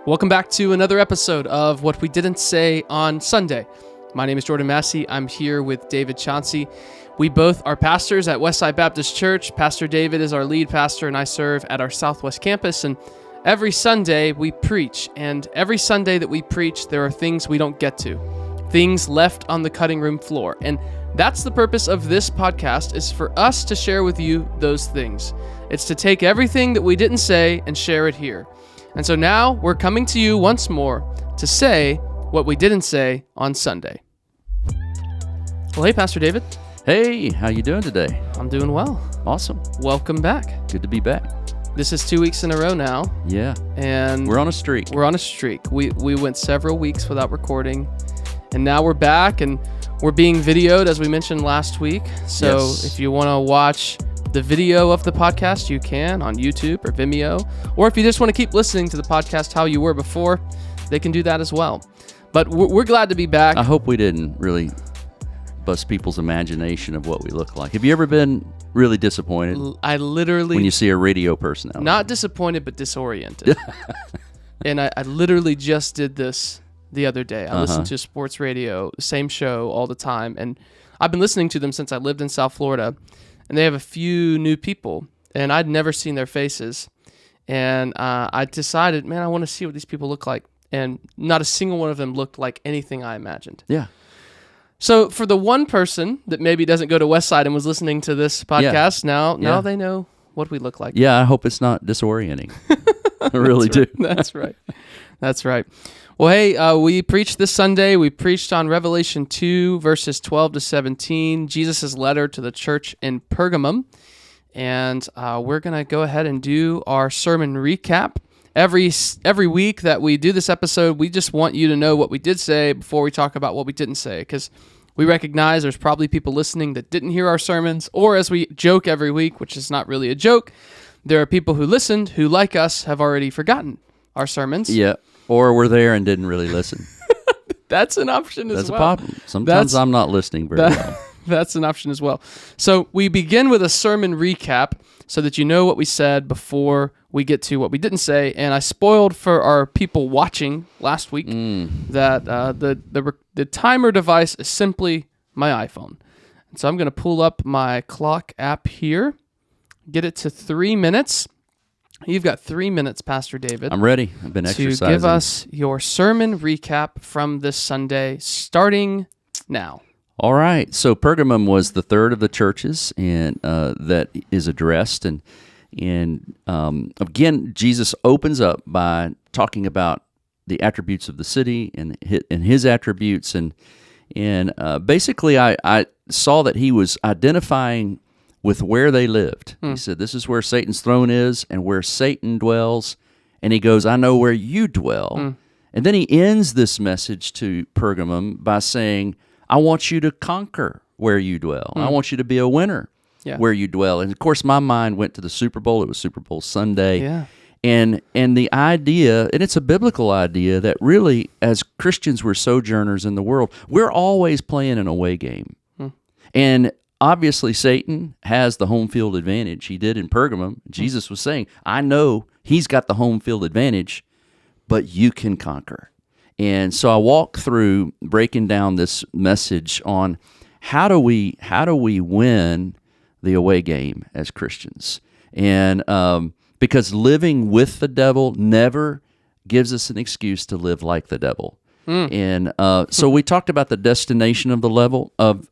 Welcome back to another episode of What We Didn't Say on Sunday. My name is Jordan Massey. I'm here with David Chauncey. We both are pastors at Westside Baptist Church. Pastor David is our lead pastor, and I serve at our Southwest campus. And every Sunday we preach, and every Sunday that we preach, there are things we don't get to, things left on the cutting room floor. And that's the purpose of this podcast, is for us to share with you those things. It's to take everything that we didn't say and share it here. And so now we're coming to you once more to say what we didn't say on Sunday. Well, hey, Pastor David. Hey, how you doing today? I'm doing well. Awesome. Welcome back. Good to be back. This is 2 weeks in a row now. Yeah. And we're on a streak. We went several weeks without recording, and now we're back, and we're being videoed, as we mentioned last week. So Yes. If you want to watch the video of the podcast, you can on YouTube or Vimeo. Or if you just want to keep listening to the podcast how you were before, they can do that as well. But we're glad to be back. I hope we didn't really bust people's imagination of what we look like. Have you ever been really disappointed I literally... when you see a radio personality? Not disappointed, but disoriented. And I literally just did this the other day. I listened to sports radio, same show all the time. And I've been listening to them since I lived in South Florida. And they have a few new people, and I'd never seen their faces. And I decided, man, I want to see what these people look like. And not a single one of them looked like anything I imagined. Yeah. So for the one person that maybe doesn't go to Westside and was listening to this podcast, now they know what we look like. Yeah, I hope it's not disorienting. I really do. That's right. That's right. Well, hey, we preached this Sunday. We preached on Revelation 2, verses 12 to 17, Jesus' letter to the church in Pergamum. And we're going to go ahead and do our sermon recap. Every week that we do this episode, we just want you to know what we did say before we talk about what we didn't say, because we recognize there's probably people listening that didn't hear our sermons, or as we joke every week, which is not really a joke, there are people who listened who, like us, have already forgotten our sermons. Yeah, or were there and didn't really listen. That's an option as That's well. a problem. Sometimes I'm not listening very well. That's an option as well. So we begin with a sermon recap so that you know what we said before we get to what we didn't say. And I spoiled for our people watching last week that the timer device is simply my iPhone. And so I'm going to pull up my clock app here, get it to 3 minutes. You've got 3 minutes, Pastor David. I'm ready. I've been exercising. To give us your sermon recap from this Sunday, starting now. All right. So Pergamum was the third of the churches and that is addressed. And again, Jesus opens up by talking about the attributes of the city and his attributes. And basically, I saw that he was identifying with where they lived. He said, this is where Satan's throne is and where Satan dwells. And he goes, I know where you dwell. And then he ends this message to Pergamum by saying, I want you to conquer where you dwell. I want you to be a winner where you dwell. And of course, my mind went to the Super Bowl. It was Super Bowl Sunday. Yeah. And the idea, and it's a biblical idea, that really, as Christians, we're sojourners in the world. We're always playing an away game. And obviously, Satan has the home field advantage. He did in Pergamum. Jesus was saying, I know he's got the home field advantage, but you can conquer. And so I walk through breaking down this message on how do we win the away game as Christians. And because living with the devil never gives us an excuse to live like the devil. And so we talked about the destination of the level of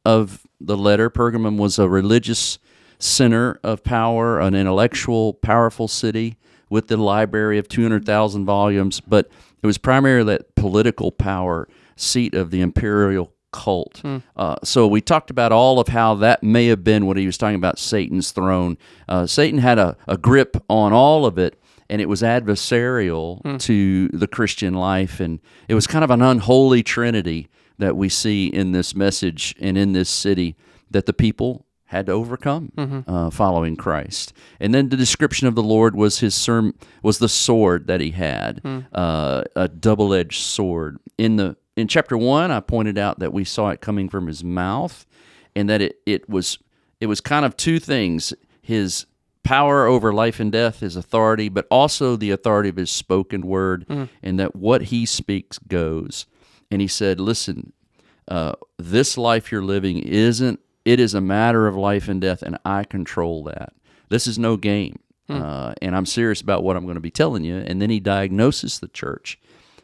the letter. Pergamum was a religious center of power, an intellectual, powerful city with the library of 200,000 volumes, but it was primarily that political power, seat of the imperial cult. So we talked about all of how that may have been what he was talking about, Satan's throne. Satan had a grip on all of it, and it was adversarial to the Christian life, and it was kind of an unholy trinity that we see in this message and in this city that the people had to overcome following Christ. And then the description of the Lord was was the sword that he had, a double-edged sword. In chapter 1, I pointed out that we saw it coming from his mouth, and that it was kind of two things: his power over life and death, his authority, but also the authority of his spoken word, and that what he speaks goes. And he said, listen, this life you're living it is a matter of life and death, and I control that. This is no game. And I'm serious about what I'm going to be telling you. And then he diagnoses the church.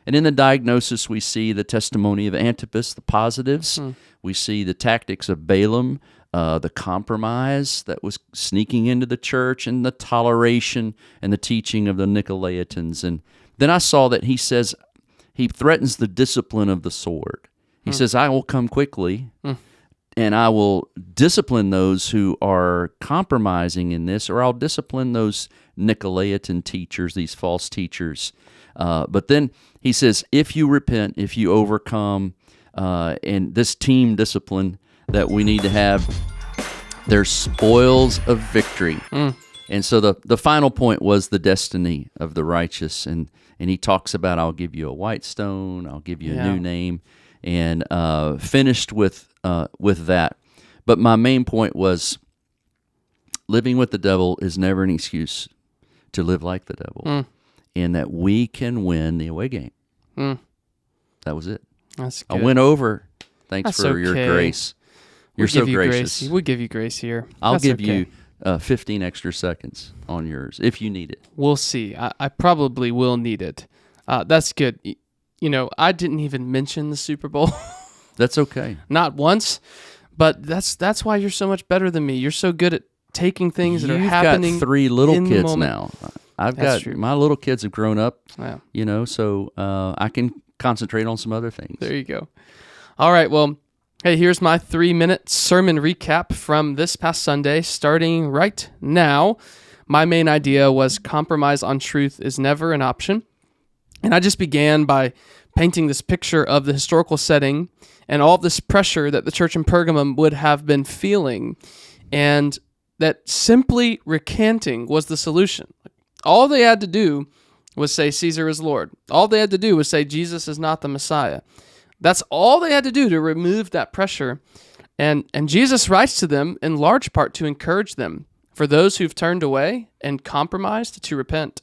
And in the diagnosis, we see the testimony of Antipas, the positives. We see the tactics of Balaam, the compromise that was sneaking into the church, and the toleration and the teaching of the Nicolaitans. And then I saw that he says, he threatens the discipline of the sword. He says, I will come quickly, and I will discipline those who are compromising in this, or I'll discipline those Nicolaitan teachers, these false teachers. But then he says, if you repent, if you overcome, and this team discipline that we need to have, there's spoils of victory. And so the final point was the destiny of the righteous. And he talks about, I'll give you a white stone, I'll give you a new name, and finished with that. But my main point was, living with the devil is never an excuse to live like the devil, and that we can win the away game. That was it. That's good. I went over. Thanks That's for your grace. You're so gracious. We'll give you grace here. I'll give you 15 extra seconds on yours if you need it. We'll see. I probably will need it. That's good. You know, I didn't even mention the Super Bowl. That's okay. Not once, but that's why you're so much better than me. You're so good at taking things that are happening. You've got 3 little in kids the moment. now. That's true. My little kids have grown up, so I can concentrate on some other things. There you go. All right, well, hey, here's my 3-minute sermon recap from this past Sunday, starting right now. My main idea was compromise on truth is never an option. And I just began by painting this picture of the historical setting and all of this pressure that the church in Pergamum would have been feeling, and that simply recanting was the solution. All they had to do was say Caesar is Lord. All they had to do was say Jesus is not the Messiah. That's all they had to do to remove that pressure. And Jesus writes to them in large part to encourage them, for those who've turned away and compromised, to repent.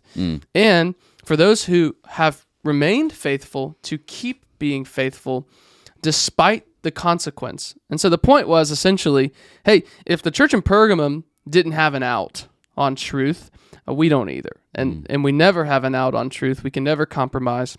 And for those who have remained faithful, to keep being faithful despite the consequence. And so the point was essentially, hey, if the church in Pergamum didn't have an out on truth, we don't either. And we never have an out on truth. We can never compromise.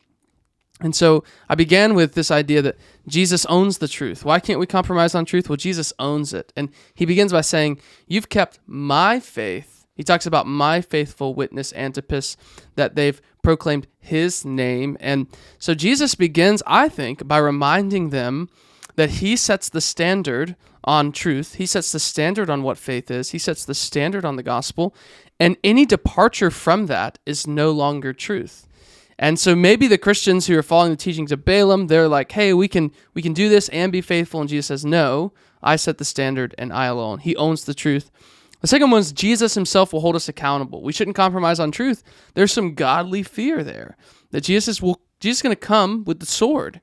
And so I began with this idea that Jesus owns the truth. Why can't we compromise on truth? Well, Jesus owns it. And he begins by saying, you've kept my faith. He talks about my faithful witness, Antipas, that they've proclaimed his name. And so Jesus begins, I think, by reminding them that he sets the standard on truth. He sets the standard on what faith is. He sets the standard on the gospel. And any departure from that is no longer truth. And so maybe the Christians who are following the teachings of Balaam, they're like, hey, we can do this and be faithful. And Jesus says, no, I set the standard and I alone. He owns the truth. The second one is Jesus himself will hold us accountable. We shouldn't compromise on truth. There's some godly fear there that Jesus is going to come with the sword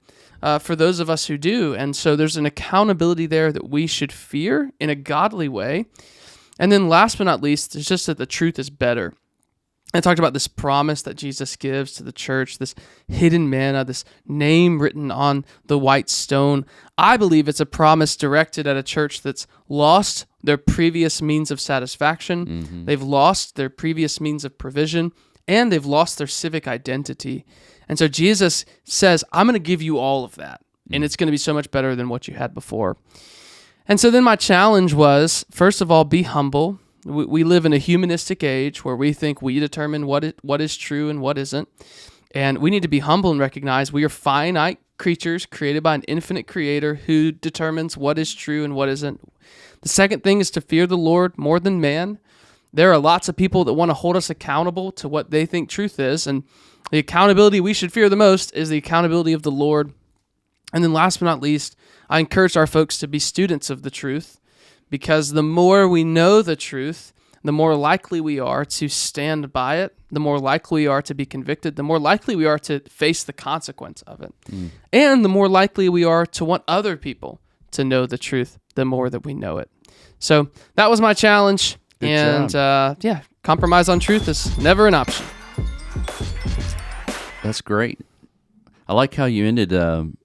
for those of us who do. And so there's an accountability there that we should fear in a godly way. And then last but not least, it's just that the truth is better. I talked about this promise that Jesus gives to the church, this hidden manna, this name written on the white stone. I believe it's a promise directed at a church that's lost their previous means of satisfaction. They've lost their previous means of provision, and they've lost their civic identity. And so Jesus says, I'm going to give you all of that, and it's going to be so much better than what you had before. And so then my challenge was, first of all, be humble. We live in a humanistic age where we think we determine what is true and what isn't. And we need to be humble and recognize we are finite creatures created by an infinite creator who determines what is true and what isn't. The second thing is to fear the Lord more than man. There are lots of people that want to hold us accountable to what they think truth is. And the accountability we should fear the most is the accountability of the Lord. And then last but not least, I encourage our folks to be students of the truth. Because the more we know the truth, the more likely we are to stand by it, the more likely we are to be convicted, the more likely we are to face the consequence of it. And the more likely we are to want other people to know the truth, the more that we know it. So that was my challenge. job. Compromise on truth is never an option. That's great. I like how you ended, kind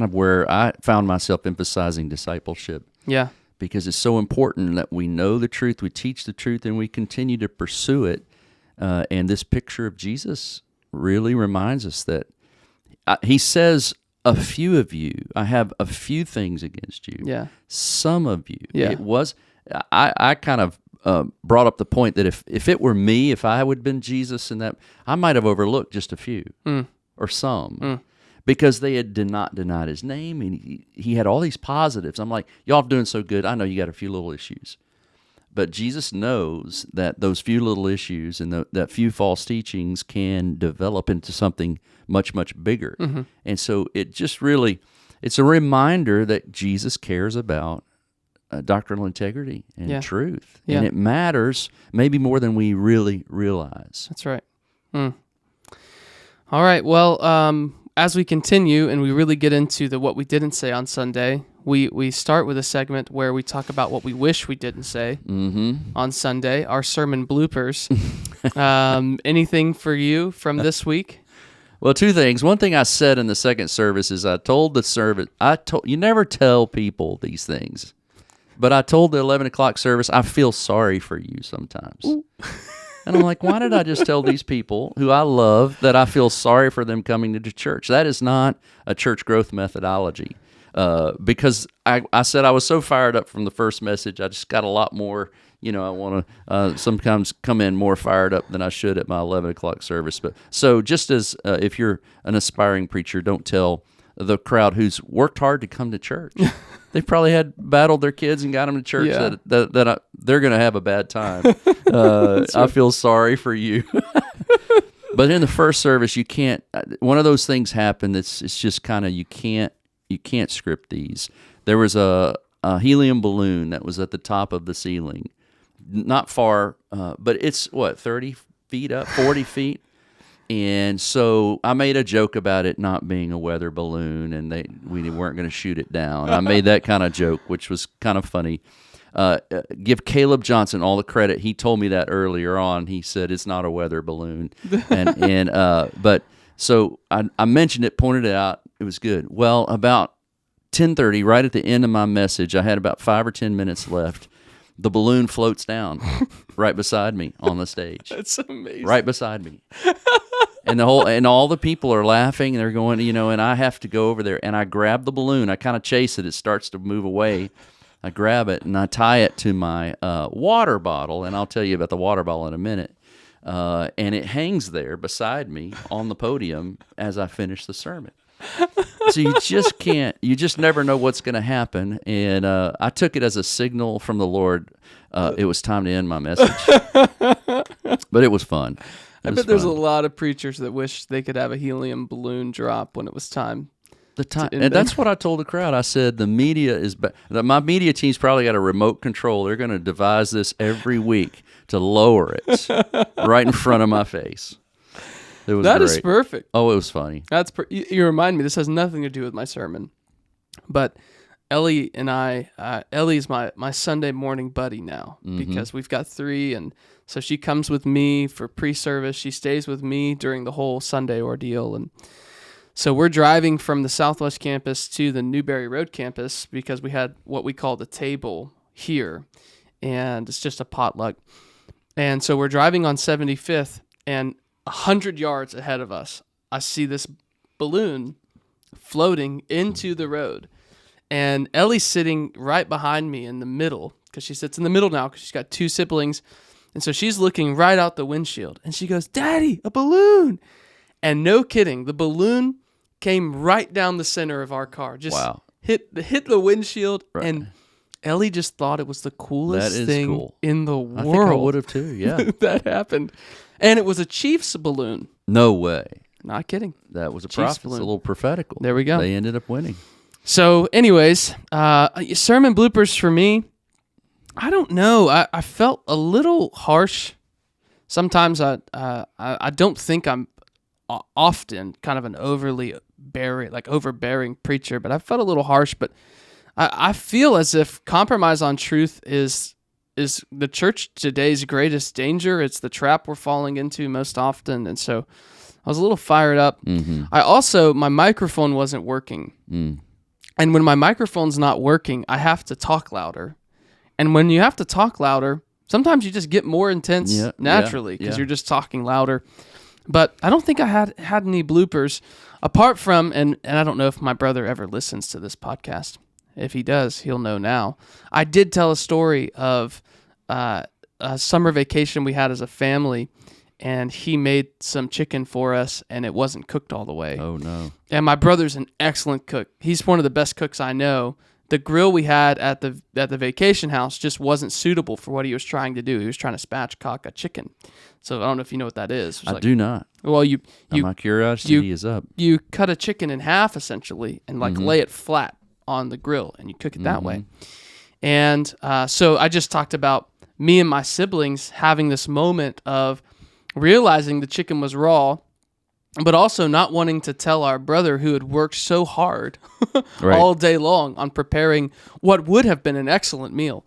of where I found myself emphasizing discipleship. Yeah. Because it's so important that we know the truth, we teach the truth, and we continue to pursue it. And this picture of Jesus really reminds us that he says, a few of you, I have a few things against you. Yeah. Some of you. Yeah. It was, I kind of brought up the point that if it were me, if I would have been Jesus, and that I might have overlooked just a few or some. Because they had not denied his name, and he had all these positives. I'm like, y'all doing so good. I know you got a few little issues. But Jesus knows that those few little issues and that few false teachings can develop into something much, much bigger. Mm-hmm. And so it just really, it's a reminder that Jesus cares about doctrinal integrity and truth. Yeah. And it matters maybe more than we really realize. That's right. All right, well, as we continue and we really get into what we didn't say on Sunday, we start with a segment where we talk about what we wish we didn't say on Sunday, our sermon bloopers. Anything for you from this week? Well, two things. One thing I said in the second service is I told the service, you never tell people these things, but I told the 11 o'clock service, I feel sorry for you sometimes. And I'm like, why did I just tell these people who I love that I feel sorry for them coming to church? That is not a church growth methodology. Because I said I was so fired up from the first message, I just got a lot more, I want to sometimes come in more fired up than I should at my 11 o'clock service. But so just as if you're an aspiring preacher, don't tell the crowd who's worked hard to come to church. They probably had battled their kids and got them to church that they're going to have a bad time. I feel sorry for you. But in the first service, you can't. One of those things happened. It's just kind of you can't script these. There was a helium balloon that was at the top of the ceiling, not far, but it's 30 feet up, 40 feet. And so I made a joke about it not being a weather balloon, and we weren't going to shoot it down. I made that kind of joke, which was kind of funny. Give Caleb Johnson all the credit. He told me that earlier on. He said it's not a weather balloon, but so I mentioned it, pointed it out. It was good. Well, about 10:30, right at the end of my message, I had about 5 or 10 minutes left. The balloon floats down right beside me on the stage. That's amazing. Right beside me. And all the people are laughing, and they're going, and I have to go over there, and I grab the balloon. I kind of chase it. It starts to move away. I grab it, and I tie it to my water bottle, and I'll tell you about the water bottle in a minute. And it hangs there beside me on the podium as I finish the sermon. So you just never know what's going to happen. And I took it as a signal from the Lord. It was time to end my message. But it was fun. I bet there's a lot of preachers that wish they could have a helium balloon drop when it was time. And that's what I told the crowd. I said the media is my media team's probably got a remote control. They're going to devise this every week to lower it right in front of my face. It was that great. Is perfect. Oh, it was funny. You remind me. This has nothing to do with my sermon, but Ellie and Ellie's my Sunday morning buddy now because we've got 3, and so she comes with me for pre-service. She stays with me during the whole Sunday ordeal, and so we're driving from the Southwest campus to the Newberry Road campus because we had what we call the table here, and it's just a potluck. And so we're driving on 75th, and 100 yards ahead of us, I see this balloon floating into the road. And Ellie's sitting right behind me in the middle, because she sits in the middle now because she's got 2 siblings. And so she's looking right out the windshield, and she goes, "Daddy, a balloon!" And no kidding, the balloon came right down the center of our car. Just hit the windshield, and Ellie just thought it was the coolest thing in the world. I think I would have too, yeah. That happened. And it was a Chiefs balloon. No way. Not kidding. That was a prophet. It's a little prophetical. There we go. They ended up winning. So anyways, sermon bloopers for me, I don't know. I felt a little harsh. Sometimes I don't think I'm often kind of an overbearing preacher, but I felt a little harsh. But I feel as if compromise on truth is is the church today's greatest danger. It's the trap we're falling into most often. And so I was a little fired up. My microphone wasn't working. And when my microphone's not working, I have to talk louder. And when you have to talk louder, sometimes you just get more intense naturally because you're just talking louder. But I don't think I had any bloopers apart from, and I don't know if my brother ever listens to this podcast. If he does, he'll know now. I did tell a story of a summer vacation we had as a family, and he made some chicken for us, and it wasn't cooked all the way. Oh, no. And my brother's an excellent cook. He's one of the best cooks I know. The grill we had at the vacation house just wasn't suitable for what he was trying to do. He was trying to spatchcock a chicken. So I don't know if you know what that is. I do not. Well, my curiosity is up. You cut a chicken in half essentially and lay it flat on the grill, and you cook it that way. And so I just talked about me and my siblings having this moment of realizing the chicken was raw, but also not wanting to tell our brother who had worked so hard all day long on preparing what would have been an excellent meal.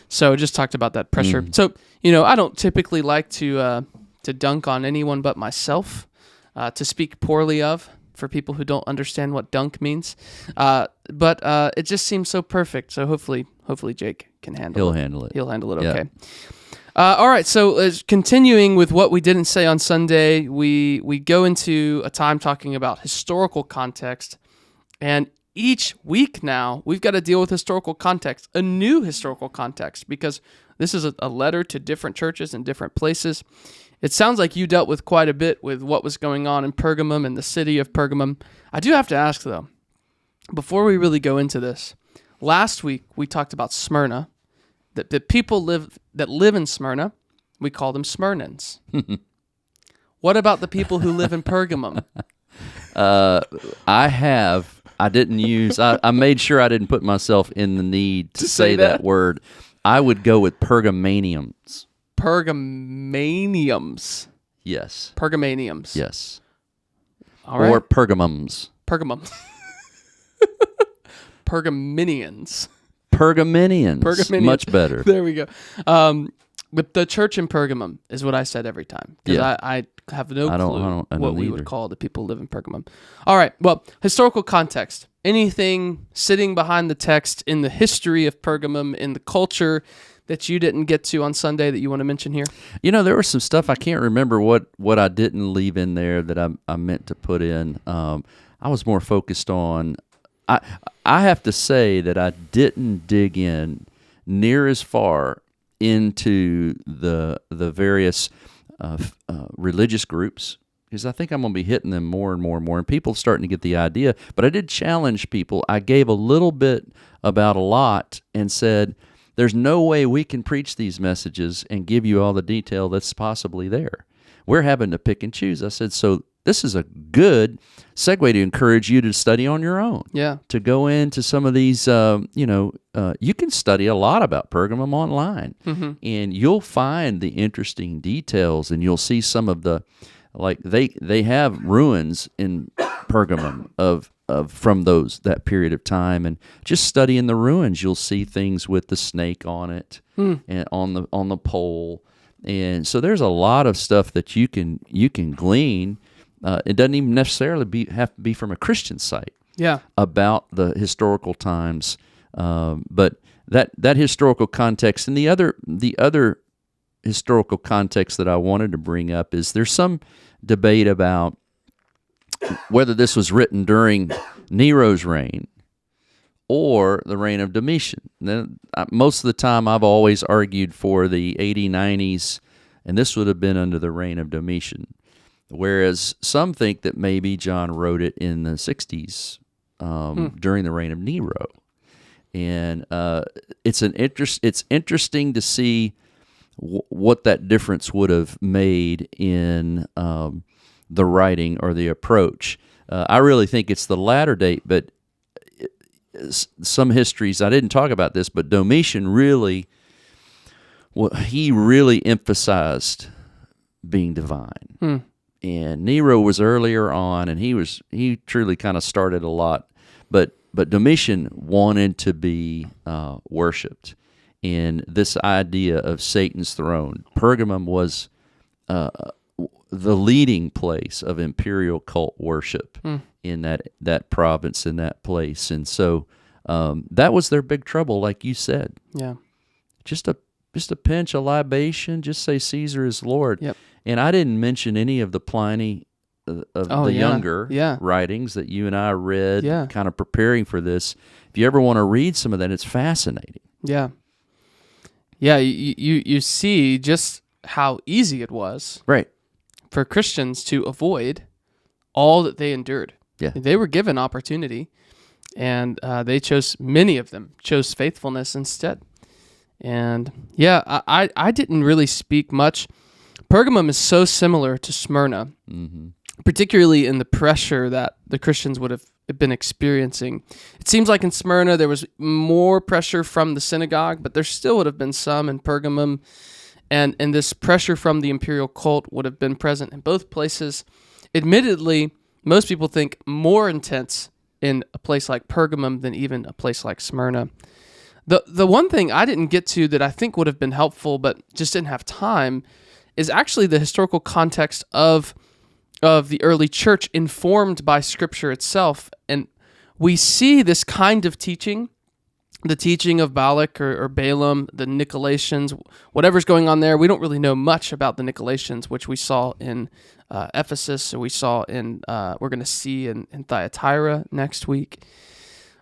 So just talked about that pressure. So, I don't typically like to dunk on anyone but myself, to speak poorly of for people who don't understand what dunk means. But it just seems so perfect. So hopefully Jake can handle it. He'll handle it okay. All right, so continuing with what we didn't say on Sunday, we go into a time talking about historical context, and each week now we've got to deal with historical context, a new historical context, because this is a letter to different churches in different places. It sounds like you dealt with quite a bit with what was going on in Pergamum and the city of Pergamum. I do have to ask, though, before we really go into this, last week we talked about Smyrna. The people that live in Smyrna, we call them Smyrnans. What about the people who live in Pergamum? I made sure I didn't put myself in the need to say that word. I would go with Pergamaniums. Pergamaniums. Yes. Pergamaniums. Yes. All right. Or Pergamums. Pergamums. Pergaminians. Pergaminians. Much better. There we go. But the church in Pergamum is what I said every time. Because I have no clue what we would call the people who live in Pergamum. All right. Well, historical context. Anything sitting behind the text in the history of Pergamum, in the culture that you didn't get to on Sunday that you want to mention here? There was some stuff I can't remember what I didn't leave in there that I meant to put in. I was more focused on... I have to say that I didn't dig in near as far into the various religious groups, because I think I'm going to be hitting them more and more and more, and people starting to get the idea. But I did challenge people. I gave a little bit about a lot and said, there's no way we can preach these messages and give you all the detail that's possibly there. We're having to pick and choose. I said, so this is a good segue to encourage you to study on your own. Yeah. To go into some of these, you can study a lot about Pergamum online, and you'll find the interesting details, and you'll see some of the, like they have ruins in Pergamum of from that period of time, and just studying the ruins, you'll see things with the snake on it and on the pole, and so there's a lot of stuff that you can glean. It doesn't even necessarily have to be from a Christian site. Yeah. About the historical times, but that historical context, and the other historical context that I wanted to bring up is there's some debate about whether this was written during Nero's reign or the reign of Domitian. Then, most of the time, I've always argued for the 80-90s, and this would have been under the reign of Domitian. Whereas some think that maybe John wrote it in the 60s during the reign of Nero. And it's interesting to see what that difference would have made in the writing or the approach. I really think it's the latter date, but some histories, I didn't talk about this, but Domitian really emphasized being divine. And Nero was earlier on, and he truly kind of started a lot. But Domitian wanted to be worshipped, in this idea of Satan's throne. Pergamum was the leading place of imperial cult worship in that province, in that place. And so that was their big trouble, like you said. Yeah. Just a pinch, a libation, just say Caesar is Lord. Yep. And I didn't mention any of the Pliny younger writings that you and I read, kind of preparing for this. If you ever want to read some of that, it's fascinating. Yeah. Yeah, you see just how easy it was for Christians to avoid all that they endured. Yeah. They were given opportunity, and many of them chose faithfulness instead. And yeah, I didn't really speak much. Pergamum is so similar to Smyrna, particularly in the pressure that the Christians would have been experiencing. It seems like in Smyrna there was more pressure from the synagogue, but there still would have been some in Pergamum, and this pressure from the imperial cult would have been present in both places. Admittedly, most people think more intense in a place like Pergamum than even a place like Smyrna. The one thing I didn't get to that I think would have been helpful but just didn't have time is actually the historical context of the early church informed by Scripture itself. And we see this kind of teaching, the teaching of Balak or Balaam, the Nicolaitans, whatever's going on there. We don't really know much about the Nicolaitans, which we saw in Ephesus, or we saw we're going to see in Thyatira next week.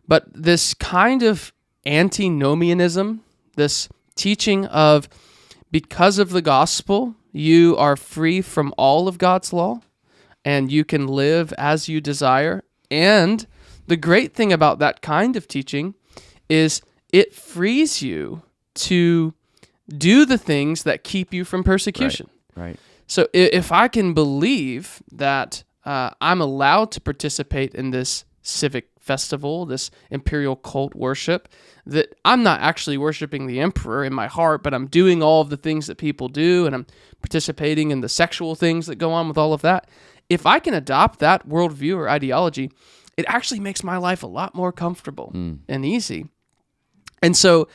But this kind of antinomianism, this teaching of because of the gospel, you are free from all of God's law, and you can live as you desire. And the great thing about that kind of teaching is it frees you to do the things that keep you from persecution. Right. So if I can believe that I'm allowed to participate in this civic festival, this imperial cult worship, that I'm not actually worshiping the emperor in my heart, but I'm doing all of the things that people do, and I'm participating in the sexual things that go on with all of that. If I can adopt that worldview or ideology, it actually makes my life a lot more comfortable and easy. And so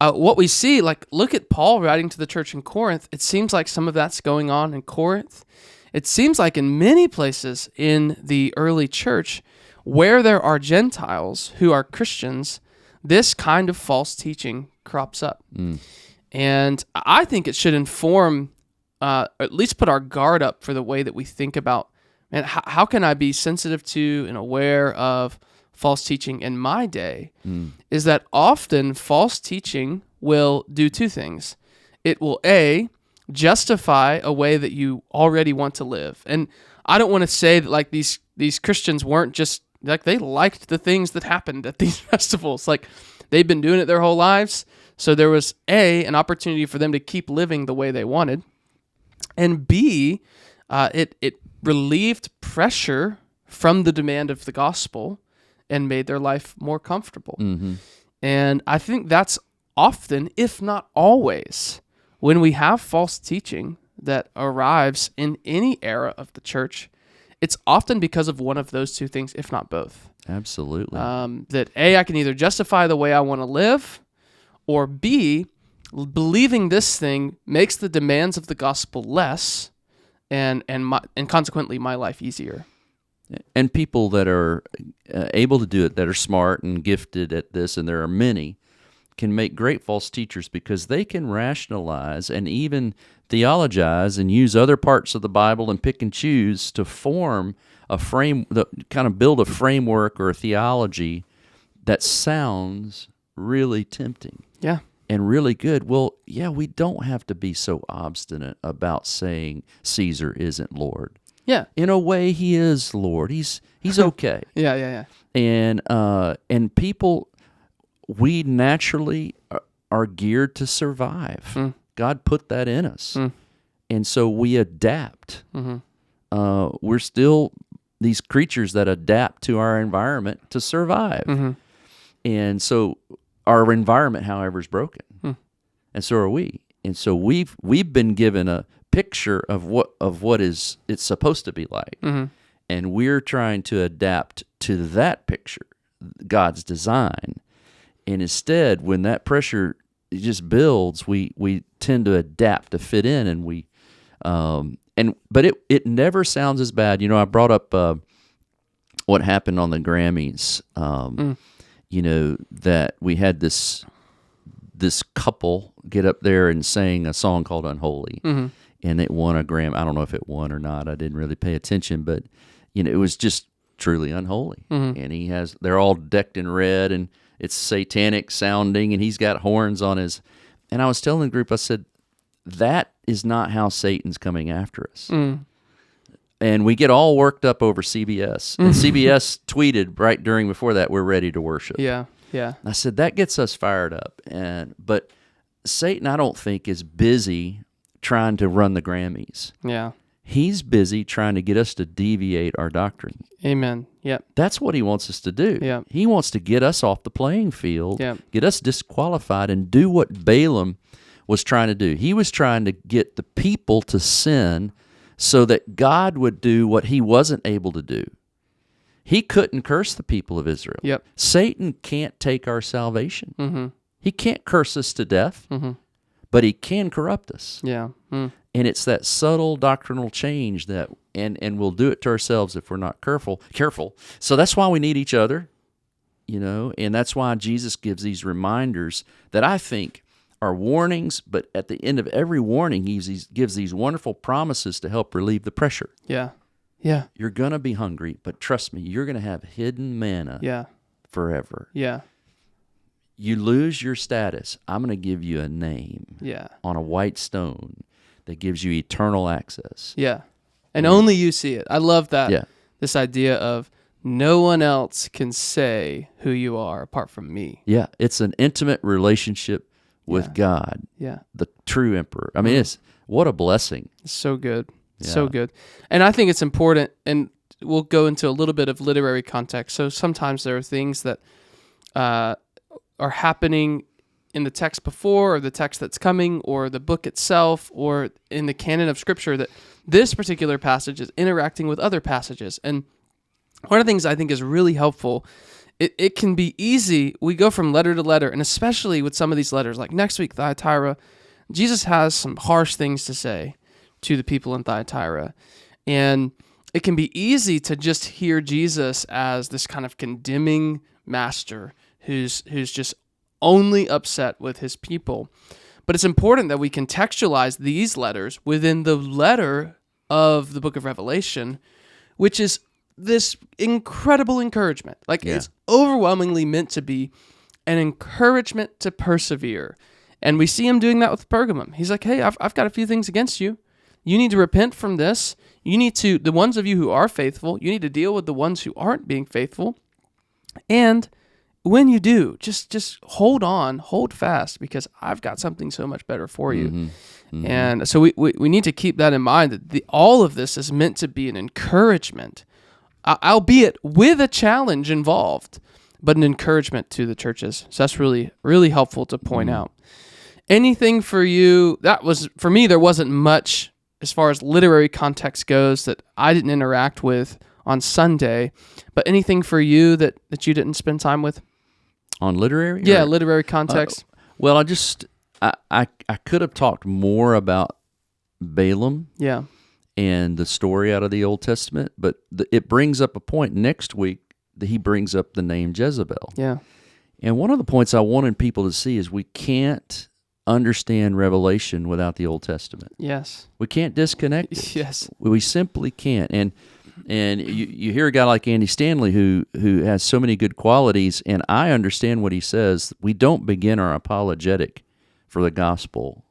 what we see, look at Paul writing to the church in Corinth. It seems like some of that's going on in Corinth. It seems like in many places in the early church where there are Gentiles who are Christians, this kind of false teaching crops up. And I think it should inform, or at least put our guard up for the way that we think about, man, how can I be sensitive to and aware of false teaching in my day? Is that often false teaching will do two things. It will, A, justify a way that you already want to live. And I don't want to say that these Christians weren't just, they liked the things that happened at these festivals. They've been doing it their whole lives. So there was, A, an opportunity for them to keep living the way they wanted. And B, it relieved pressure from the demand of the gospel and made their life more comfortable. And I think that's often, if not always, when we have false teaching that arrives in any era of the church, it's often because of one of those two things, if not both. Absolutely. That A, I can either justify the way I want to live, or B, believing this thing makes the demands of the gospel less, and consequently my life easier. And people that are able to do it, that are smart and gifted at this, and there are many, can make great false teachers because they can rationalize and even theologize and use other parts of the Bible and pick and choose to form build a framework or a theology that sounds really tempting. Yeah. And really good. Well, yeah, we don't have to be so obstinate about saying Caesar isn't Lord. Yeah. In a way, he is Lord. He's okay. Yeah. And people, we naturally are geared to survive. God put that in us. And so we adapt. We're still these creatures that adapt to our environment to survive. And so our environment, however, is broken. And so are we. And so we've been given a picture of what it's supposed to be like. And we're trying to adapt to that picture, God's design. And instead, when that pressure just builds, we tend to adapt to fit in, and but it never sounds as bad. I brought up what happened on the Grammys. That we had this couple get up there and sang a song called Unholy, and it won a Grammy. I don't know if it won or not. I didn't really pay attention, but it was just truly unholy. And they're all decked in red, and it's satanic sounding, and he's got horns on his. And I was telling the group, I said, that is not how Satan's coming after us. And we get all worked up over CBS. And CBS tweeted right before that, we're ready to worship. Yeah. I said, that gets us fired up. But Satan, I don't think, is busy trying to run the Grammys. Yeah. He's busy trying to get us to deviate our doctrine. Amen. Yep. That's what he wants us to do. Yep. He wants to get us off the playing field, Yep. get us disqualified, and do what Balaam was trying to do. He was trying to get the people to sin so that God would do what he wasn't able to do. He couldn't curse the people of Israel. Yep. Satan can't take our salvation. He can't curse us to death, but he can corrupt us. Yeah. And it's that subtle doctrinal change that, and we'll do it to ourselves if we're not careful. So that's why we need each other, and that's why Jesus gives these reminders that I think are warnings, but at the end of every warning, he gives these wonderful promises to help relieve the pressure. Yeah. Yeah. You're going to be hungry, but trust me, you're going to have hidden manna forever. Yeah. You lose your status, I'm going to give you a name on a white stone that gives you eternal access. Yeah. And only you see it. I love that. Yeah. This idea of no one else can say who you are apart from me. Yeah. It's an intimate relationship with God. Yeah. The true emperor. I mean, what a blessing. It's so good. Yeah. So good. And I think it's important, and we'll go into a little bit of literary context. So sometimes there are things that are happening in the text before, or the text that's coming, or the book itself, or in the canon of Scripture, that this particular passage is interacting with other passages. And one of the things I think is really helpful, it can be easy. We go from letter to letter, and especially with some of these letters, like next week, Thyatira, Jesus has some harsh things to say to the people in Thyatira. And it can be easy to just hear Jesus as this kind of condemning master who's just only upset with his people. But it's important that we contextualize these letters within the letter of the book of Revelation, which is this incredible encouragement. It's overwhelmingly meant to be an encouragement to persevere. And we see him doing that with Pergamum. He's like, hey, I've got a few things against you. You need to repent from this. You need to, the ones of you who are faithful, you need to deal with the ones who aren't being faithful. And when you do, just hold on, hold fast, because I've got something so much better for you. And so we need to keep that in mind, that all of this is meant to be an encouragement, albeit with a challenge involved, but an encouragement to the churches. So that's really, really helpful to point out. Anything for you, for me, there wasn't much as far as literary context goes that I didn't interact with on Sunday, but anything for you that you didn't spend time with? On literary? Yeah, literary context. Well, I could have talked more about Balaam and the story out of the Old Testament, but it brings up a point next week that he brings up the name Jezebel. Yeah. And one of the points I wanted people to see is we can't understand Revelation without the Old Testament. Yes. We can't disconnect it. Yes. We simply can't. And you hear a guy like Andy Stanley who has so many good qualities, and I understand what he says. We don't begin our apologetic for the gospel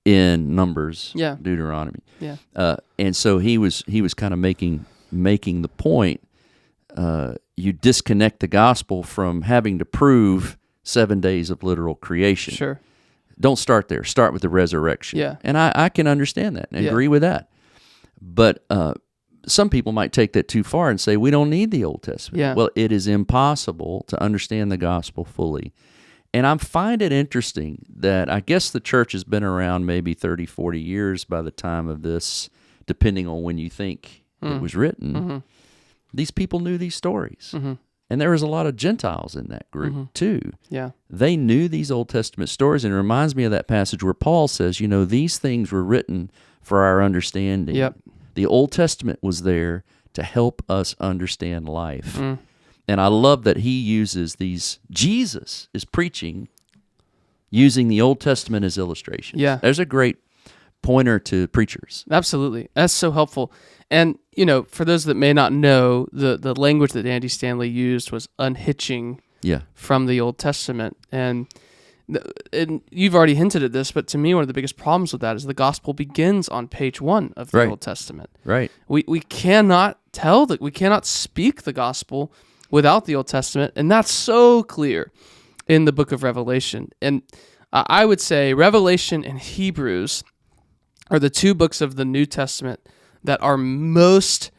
in Numbers, Deuteronomy. Yeah. And so he was kind of making the point, you disconnect the gospel from having to prove 7 days of literal creation. Sure. Don't start there. Start with the resurrection. Yeah. And I can understand that and agree with that. But some people might take that too far and say, we don't need the Old Testament. Yeah. Well, it is impossible to understand the gospel fully. And I find it interesting that I guess the church has been around maybe 30, 40 years by the time of this, depending on when you think it was written. These people knew these stories. And there was a lot of Gentiles in that group too. Yeah. They knew these Old Testament stories, and it reminds me of that passage where Paul says, these things were written for our understanding. Yep. The Old Testament was there to help us understand life. And I love that he uses Jesus is preaching using the Old Testament as illustration. Yeah. There's a great pointer to preachers. Absolutely. That's so helpful. And, for those that may not know, the language that Andy Stanley used was unhitching from the Old Testament. And you've already hinted at this, but to me, one of the biggest problems with that is the gospel begins on page 1 of the Old Testament. Right. We cannot we cannot speak the gospel without the Old Testament, and that's so clear in the book of Revelation. And I would say Revelation and Hebrews are the 2 books of the New Testament that are most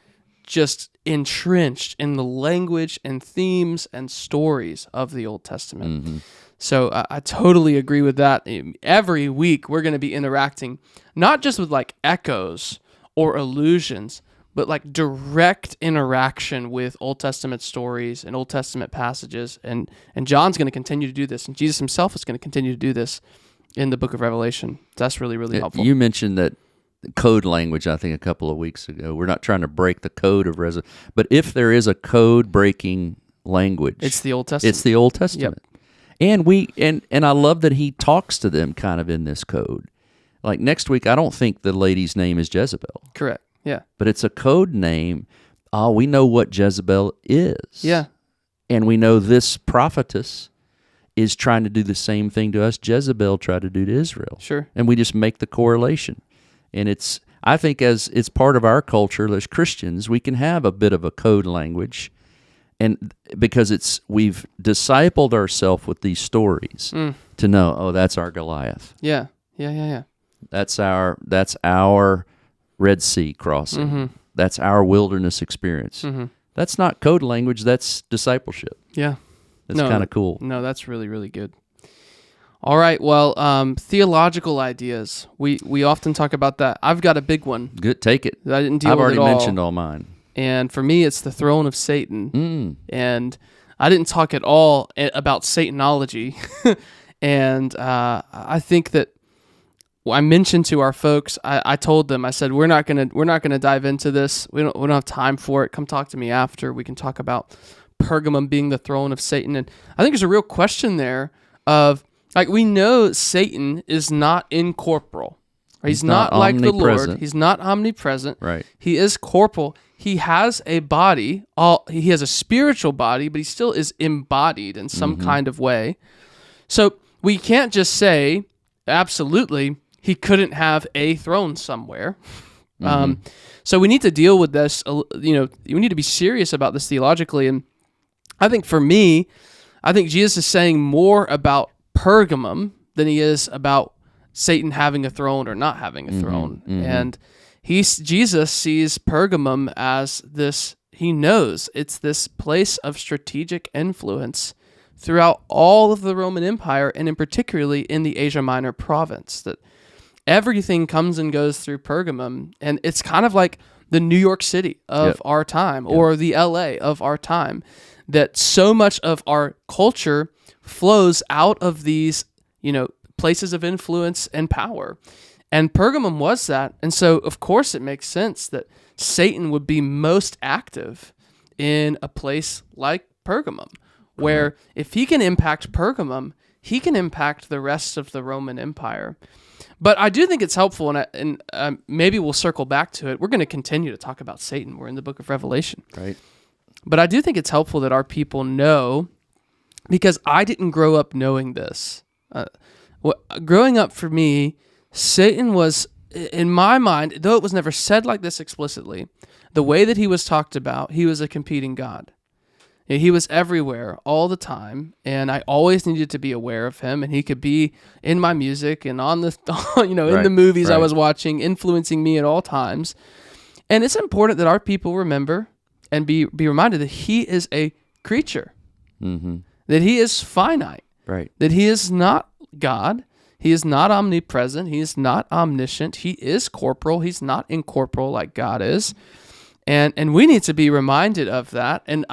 just entrenched in the language and themes and stories of the Old Testament. So I totally agree with that. Every week we're going to be interacting not just with like echoes or allusions, but like direct interaction with Old Testament stories and Old Testament passages. And John's going to continue to do this, and Jesus himself is going to continue to do this in the book of Revelation. That's really, really helpful. You mentioned that code language, I think, a couple of weeks ago. We're not trying to break the code of but if there is a code-breaking language, it's the Old Testament. It's the Old Testament. Yep. And I love that he talks to them kind of in this code. Like next week, I don't think the lady's name is Jezebel. Correct. Yeah. But it's a code name. We know what Jezebel is. Yeah. And we know this prophetess is trying to do the same thing to us Jezebel tried to do to Israel. Sure. And we just make the correlation. And I think as it's part of our culture as Christians, we can have a bit of a code language, and because we've discipled ourselves with these stories to know, that's our Goliath. Yeah. That's our Red Sea crossing. That's our wilderness experience. That's not code language, that's discipleship. Yeah. That's kind of cool. No, that's really, really good. All right, well, theological ideas. We often talk about that. I've got a big one. Good, take it. I didn't deal I've with already it all. mentioned all mine. And for me, it's the throne of Satan. And I didn't talk at all about Satanology. And I think that I mentioned to our folks, I told them, I said, we're not gonna dive into this. We don't have time for it. Come talk to me after. We can talk about Pergamum being the throne of Satan. And I think there's a real question there of, like, we know Satan is not incorporeal. He's not like the Lord. He's not omnipresent. Right. He is corporal. He has a body. He has a spiritual body, but he still is embodied in some kind of way. So we can't just say, absolutely, he couldn't have a throne somewhere. So we need to deal with this. We need to be serious about this theologically. And I think for me, Jesus is saying more about Pergamum than he is about Satan having a throne or not having a throne. And Jesus sees Pergamum as this, he knows it's this place of strategic influence throughout all of the Roman Empire, and in particularly in the Asia Minor province, that everything comes and goes through Pergamum. And it's kind of like the New York City of our time, or the LA of our time, that so much of our culture flows out of these, places of influence and power. And Pergamum was that. And so, of course, it makes sense that Satan would be most active in a place like Pergamum, where if he can impact Pergamum, he can impact the rest of the Roman Empire. But I do think it's helpful, and maybe we'll circle back to it. We're going to continue to talk about Satan. We're in the book of Revelation. Right. But I do think it's helpful that our people know, because I didn't grow up knowing this. Growing up for me, Satan was, in my mind, though it was never said like this explicitly, the way that he was talked about, he was a competing god. He was everywhere all the time, and I always needed to be aware of him, and he could be in my music and on the, in the movies I was watching, influencing me at all times. And it's important that our people remember and be reminded that he is a creature, that he is finite, that he is not God, he is not omnipresent, he is not omniscient, he is corporal, he's not incorporeal like God is. And we need to be reminded of that. And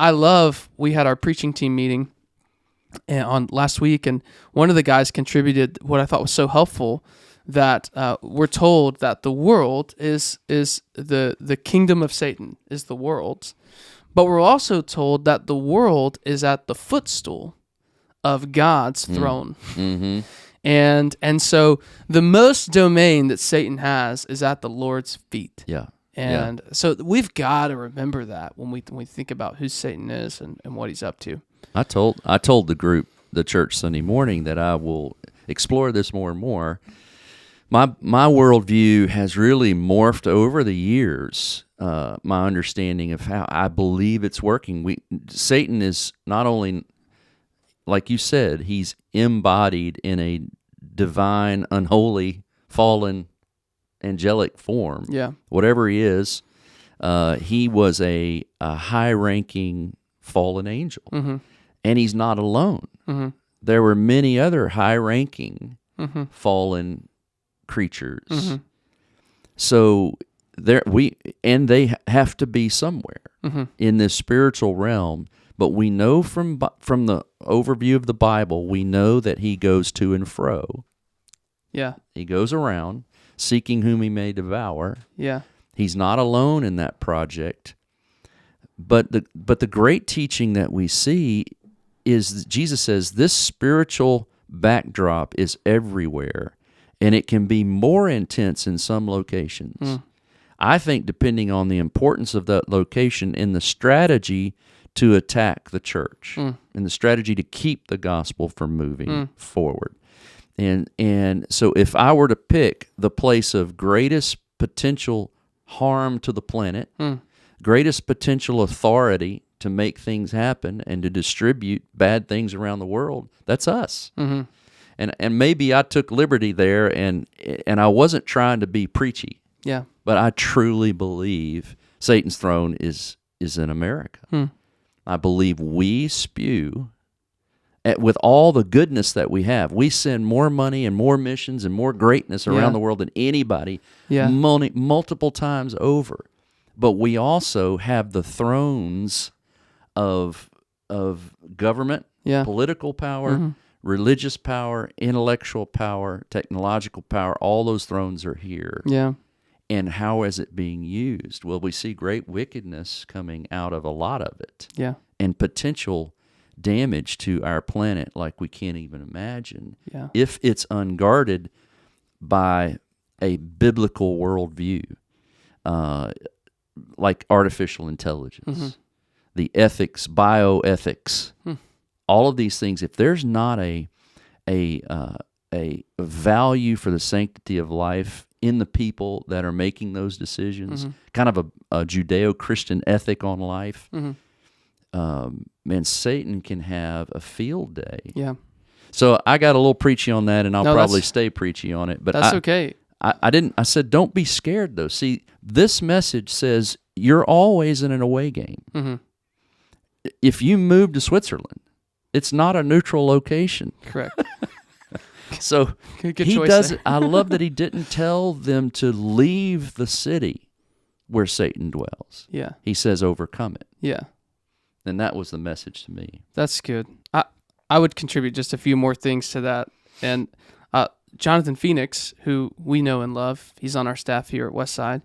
we had our preaching team meeting on last week, and one of the guys contributed what I thought was so helpful, that we're told that the world is the kingdom of Satan is the world, but we're also told that the world is at the footstool of God's throne. Mm-hmm. And so the most domain that Satan has is at the Lord's feet. Yeah. And so we've got to remember that when we think about who Satan is and what he's up to. I told the church Sunday morning, that I will explore this more and more. My worldview has really morphed over the years. My understanding of how I believe it's working. Satan is not only, like you said, he's embodied in a divine, unholy, fallen, angelic form. Yeah. Whatever he is, he was a high-ranking fallen angel. Mm-hmm. And he's not alone. Mm-hmm. There were many other high-ranking mm-hmm. fallen creatures. Mm-hmm. So they have to be somewhere mm-hmm. in this spiritual realm. But we know from the overview of the Bible, we know that he goes to and fro. Yeah. He goes around seeking whom he may devour. Yeah. He's not alone in that project. But the great teaching that we see is that Jesus says this spiritual backdrop is everywhere, and it can be more intense in some locations. Mm. I think depending on the importance of that location and the strategy to attack the church and the strategy to keep the gospel from moving forward. And so if I were to pick the place of greatest potential harm to the planet, greatest potential authority to make things happen and to distribute bad things around the world, that's us. Mm-hmm. And maybe I took liberty there, and I wasn't trying to be preachy. Yeah. But I truly believe Satan's throne is in America. I believe we spew, with all the goodness that we have, we send more money and more missions and more greatness around the world than anybody, multiple times over. But we also have the thrones of government, political power, religious power, intellectual power, technological power. All those thrones are here. Yeah. And how is it being used? Well, we see great wickedness coming out of a lot of it. Yeah. And potential damage to our planet like we can't even imagine if it's unguarded by a biblical worldview, like artificial intelligence, the ethics, bioethics, all of these things. If there's not a value for the sanctity of life in the people that are making those decisions, kind of a Judeo-Christian ethic on life, man, Satan can have a field day. Yeah. So I got a little preachy on that, and I'll probably stay preachy on it. But that's okay. I said, don't be scared, though. See, this message says you're always in an away game. If you move to Switzerland, it's not a neutral location. Correct. So good he choice does. there. I love that he didn't tell them to leave the city where Satan dwells. Yeah. He says, overcome it. Yeah. And that was the message to me. That's good. I would contribute just a few more things to that. And Jonathan Phoenix, who we know and love, he's on our staff here at Westside.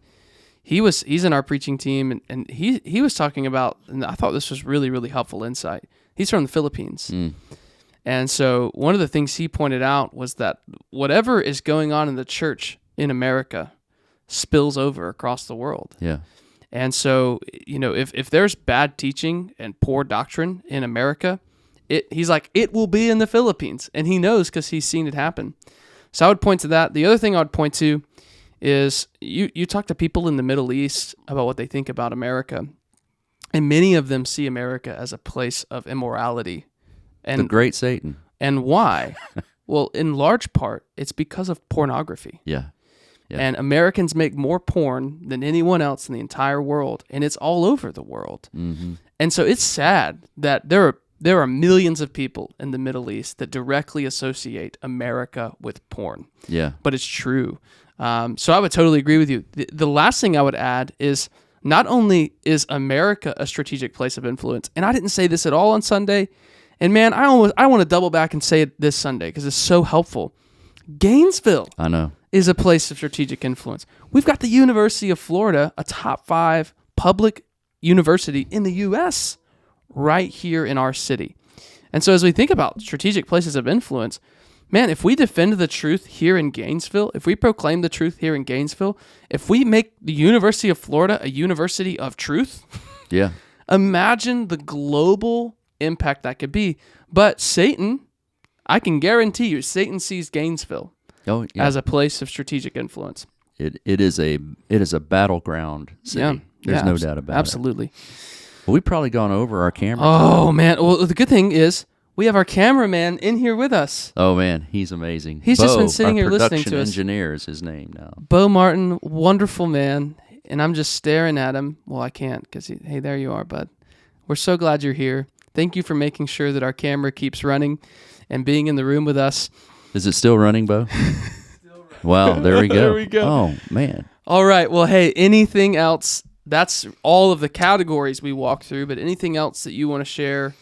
He's in our preaching team, and he was talking about, and I thought this was really, really helpful insight. He's from the Philippines. And so one of the things he pointed out was that whatever is going on in the church in America spills over across the world. Yeah. And so, if there's bad teaching and poor doctrine in America, he's like, it will be in the Philippines. And he knows because he's seen it happen. So I would point to that. The other thing I would point to is you talk to people in the Middle East about what they think about America. And many of them see America as a place of immorality. And the great Satan. And why? Well, in large part, it's because of pornography. Yeah. And Americans make more porn than anyone else in the entire world, and it's all over the world. And so it's sad that there are millions of people in the Middle East that directly associate America with porn. Yeah. But it's true. So I would totally agree with you. The last thing I would add is not only is America a strategic place of influence, and I didn't say this at all on Sunday, and man, I want to double back and say it this Sunday because it's so helpful. Gainesville I know. is a place of strategic influence. We've got the University of Florida, a top 5 public university in the U.S., right here in our city. And so as we think about strategic places of influence, man, if we defend the truth here in Gainesville, if we proclaim the truth here in Gainesville, if we make the University of Florida a university of truth, Yeah. imagine the global impact that could be. But Satan, I can guarantee you, Satan sees Gainesville as a place of strategic influence. It is a battleground city. There's no doubt about it. Absolutely. Well, we've probably gone over our camera. Oh, man. Well, the good thing is we have our cameraman in here with us. Oh, man. He's amazing. He's Bo, just been sitting our here listening to production us. engineer is his name now. Bo Martin, wonderful man. And I'm just staring at him. Well, I can't because, hey, there you are, bud. We're so glad you're here. Thank you for making sure that our camera keeps running and being in the room with us. Is it still running, Bo? Wow, there we go. There we go. Oh, man. All right. Well, hey, anything else? That's all of the categories we walked through, but anything else that you want to share?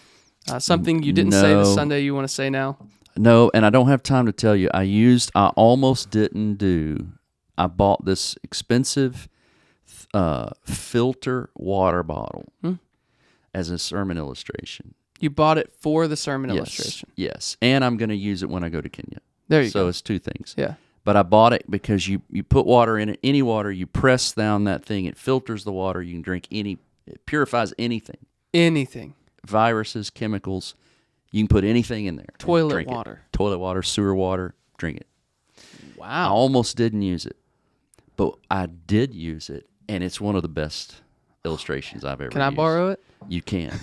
Something you didn't say this Sunday you want to say now? No, and I don't have time to tell you. I almost didn't do. I bought this expensive filter water bottle as a sermon illustration. You bought it for the sermon illustration. Yes, and I'm going to use it when I go to Kenya. There you go. So it's 2 things. Yeah. But I bought it because you put water in it, any water, you press down that thing, it filters the water, you can drink it purifies anything. Anything. Viruses, chemicals, you can put anything in there. Toilet water. Toilet water, sewer water, drink it. I Wow. almost didn't use it, but I did use it, and it's one of the best illustrations I've ever Can I used. borrow it? You can.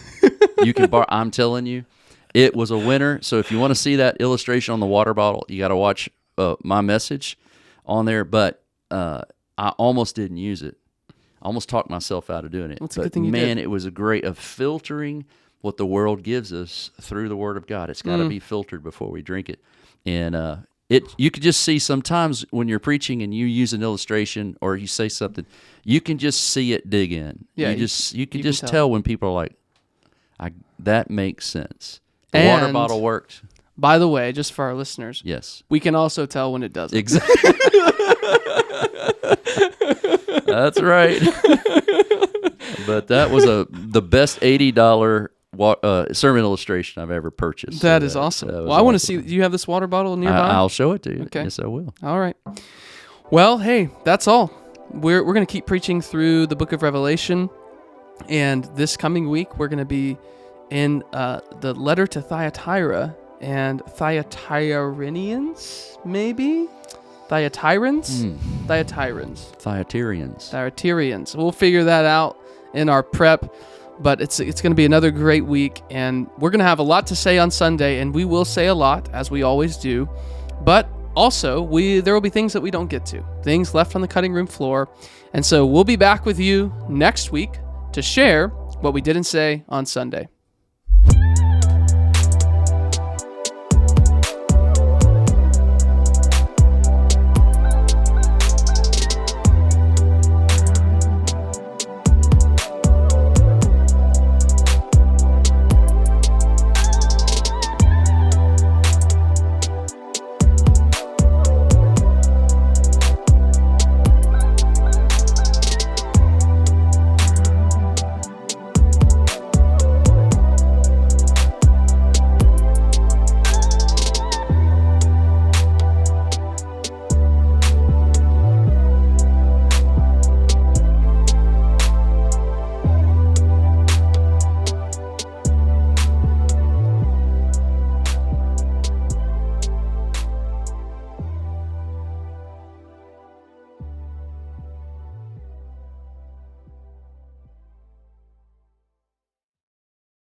You can borrow. I'm telling you, it was a winner. So if you want to see that illustration on the water bottle, you got to watch my message on there. But I almost didn't use it. I almost talked myself out of doing it. That's a good thing you did. It was a great of filtering what the world gives us through the Word of God. It's got to be filtered before we drink it. And you could just see sometimes when you're preaching and you use an illustration or you say something, you can just see it dig in. Yeah, you can just tell when people are like, that makes sense. The And water bottle worked. By the way, just for our listeners, Yes. we can also tell when it doesn't. Exactly. That's right. But that was the best $80 sermon illustration I've ever purchased. That is awesome. Well, I want to see. Do you have this water bottle nearby? I'll show it to you. Okay. Yes, I will. All right. Well, hey, that's all. We're going to keep preaching through the book of Revelation, and this coming week we're going to be in the letter to Thyatira and Thyatirians, maybe? Thyatirans? Thyatirians. We'll figure that out in our prep, but it's going to be another great week, and we're going to have a lot to say on Sunday, and we will say a lot, as we always do, but also there will be things that we don't get to, things left on the cutting room floor, and so we'll be back with you next week to share what we didn't say on Sunday.